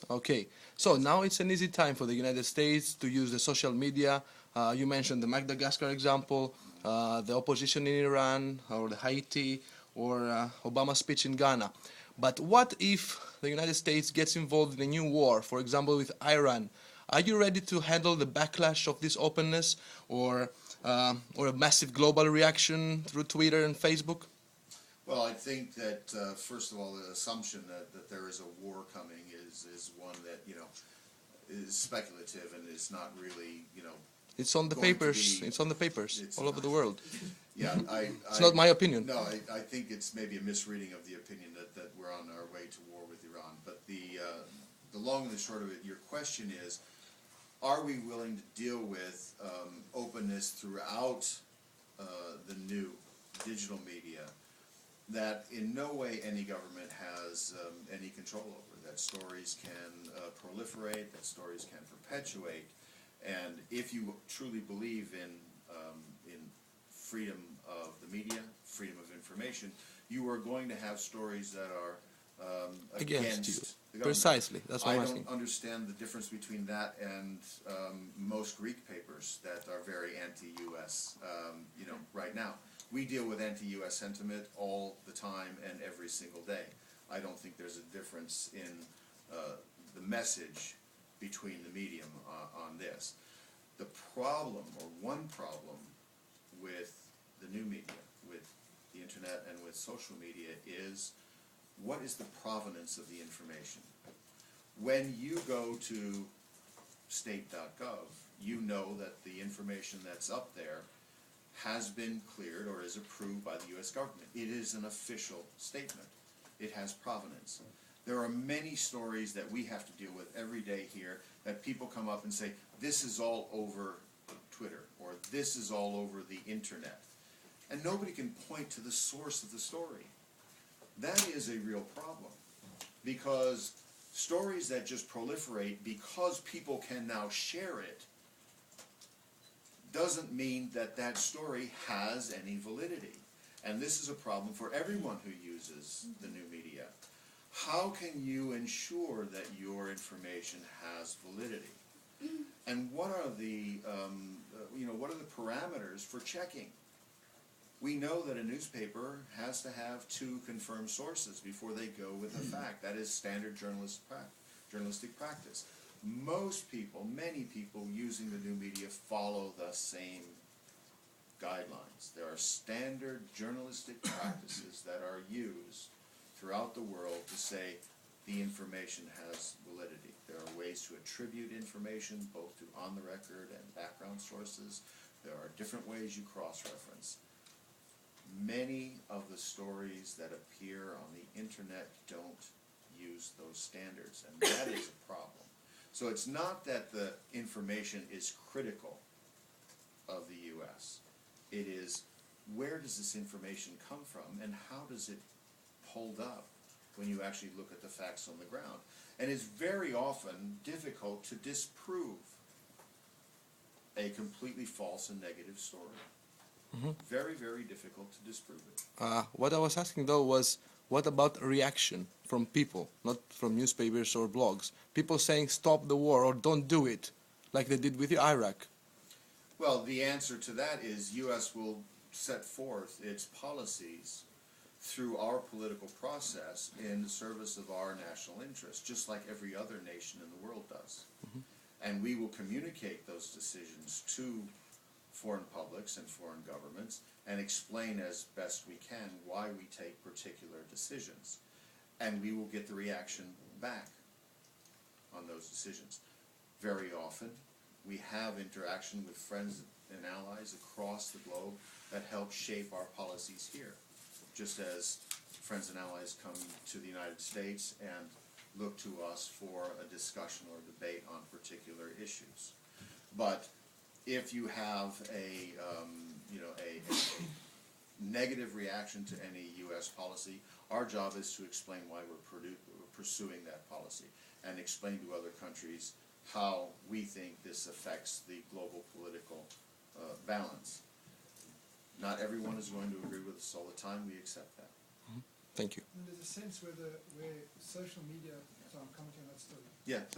Okay, so now it's an easy time for the United States to use the social media. You mentioned the Madagascar example, the opposition in Iran, or the Haiti, or Obama's speech in Ghana. But what if the United States gets involved in a new war, for example, with Iran? Are you ready to handle the backlash of this openness, or a massive global reaction through Twitter and Facebook? Well, I think that first of all, the assumption that there is a war coming is one that is speculative and is not really It's on the going to papers. be. It's on the papers It's all over the world. Yeah, It's not my opinion. No, I think it's maybe a misreading of the opinion that we're on our way to war with Iran. But the long and the short of it, your question is, are we willing to deal with openness throughout the new digital media that in no way any government has any control over, that stories can proliferate, that stories can perpetuate, and if you truly believe in freedom of the media, freedom of information, you are going to have stories that are against you. the government. Precisely. That's what I'm I asking. don't understand the difference between that and most Greek papers that are very anti-U.S. Right now. We deal with anti-U.S. sentiment all the time and every single day. I don't think there's a difference in the message between the medium on this. The problem, or one problem, with the new media, with the internet and with social media is, what is the provenance of the information? When you go to state.gov, you know that the information that's up there has been cleared or is approved by the U.S. government. It is an official statement. It has provenance. There are many stories that we have to deal with every day here that people come up and say, this is all over Twitter, or this is all over the internet. And nobody can point to the source of the story. That is a real problem, because stories that just proliferate because people can now share it doesn't mean that that story has any validity. And this is a problem for everyone who uses the new media. How can you ensure that your information has validity? And what are the parameters for checking? We know that a newspaper has to have 2 confirmed sources before they go with a fact. That is standard journalistic practice. Most people, many people using the new media follow the same guidelines. There are standard journalistic practices that are used throughout the world to say the information has validity. There are ways to attribute information both to on the record and background sources. There are different ways you cross-reference. Many of the stories that appear on the internet don't use those standards, and that is a problem. So it's not that the information is critical of the U.S. It is, where does this information come from, and how does it hold up when you actually look at the facts on the ground? And it's very often difficult to disprove a completely false and negative story. Very, very difficult to disprove it. What I was asking though was, what about reaction from people, not from newspapers or blogs? People saying stop the war or don't do it, like they did with Iraq. Well, the answer to that is U.S. will set forth its policies through our political process in the service of our national interest, just like every other nation in the world does. And we will communicate those decisions to foreign publics and foreign governments and explain as best we can why we take particular decisions. And we will get the reaction back on those decisions. Very often, we have interaction with friends and allies across the globe that help shape our policies here, just as friends and allies come to the United States and look to us for a discussion or debate on particular issues. But if you have a negative reaction to any U.S. policy, our job is to explain why we're pursuing that policy and explain to other countries how we think this affects the global political balance. Not everyone is going to agree with us all the time. We accept that. Thank you. And there's a sense where social media, so I'm commenting on that story, Yeah, please.